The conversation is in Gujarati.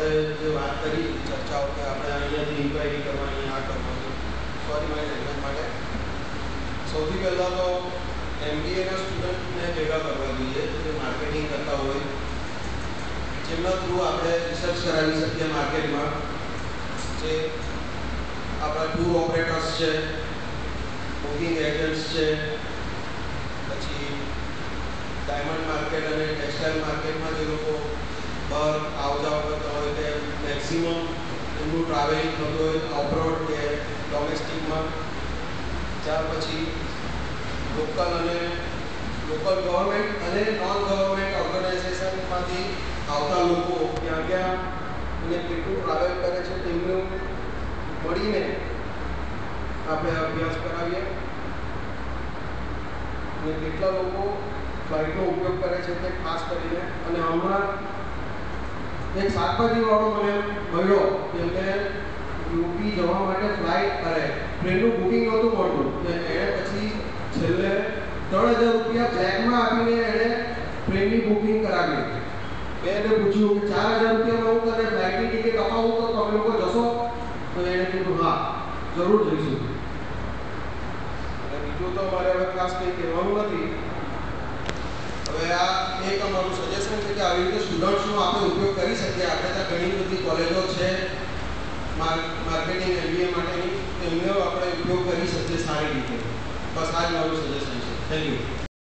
આપણે જે વાત કરી ચર્ચાઓ કે આપણે અહીંયાથી ઇન્ક્વાયરી કરવાની, આ કરવાની, સોરી મારી લેંગ્વેજ માટે, સૌથી પહેલાં તો MBAના સ્ટુડન્ટને ભેગા કરવા જોઈએ જે માર્કેટિંગ કરતા હોય, જેમના થ્રુ આપણે રિસર્ચ કરાવી શકીએ માર્કેટમાં, જે આપણા ટૂર ઓપરેટર્સ છે, બુકિંગ એજન્ટ્સ છે, પછી ડાયમંડ માર્કેટ અને ટેક્સટાઇલ માર્કેટમાં જે લોકો બહાર આવજાવ કરતા હોય કે મેક્સિમમ એમનું ટ્રાવેલિંગ થતું હોય અબ્રોડ કે ડોમેસ્ટિકમાં, ત્યાર પછી લોકલ ગવર્મેન્ટ અને નોન ગવર્મેન્ટ ઓર્ગેનાઇઝેશનમાંથી આવતા લોકો ક્યાં ક્યાં અને કેટલું ટ્રાવેલ કરે છે તેમનું મળીને આપણે અભ્યાસ કરાવીએ અને કેટલા લોકો ફ્લાઇટનો ઉપયોગ કરે છે તે ખાસ કરીને. અને હમણાં એક શાકભાજીવાળો મને મળ્યો કેમ કે યુપી જવા માટે ફ્લાઇટ કરે ટ્રેનનું બુકિંગ નહોતું મળતું એટલે એણે પછી છેલ્લે 3000 રૂપિયા બ્લેકમાં આપીને એણે ટ્રેનની બુકિંગ કરાવી. મેં એને પૂછ્યું કે 4000 રૂપિયામાં હું તને ફ્લાઇટની ટિકિટ અપાવું તો તમે લોકો જશો? તો એણે કીધું હા, જરૂર જઈશું. અને બીજું તો મારે હવે ખાસ કંઈ કહેવાનું નથી. હવે આ એક અમારું સજેશન છે કે આવી રીતે સ્ટુડન્ટ્સનો આપણે ઉપયોગ કરી શકીએ. આપણે ત્યાં ઘણી બધી કોલેજો છે માર્કેટિંગ MBA માટેની, એમનો આપણે ઉપયોગ કરી શકીએ સારી રીતે. બસ આ જ મારું સજેશન છે. Thank you.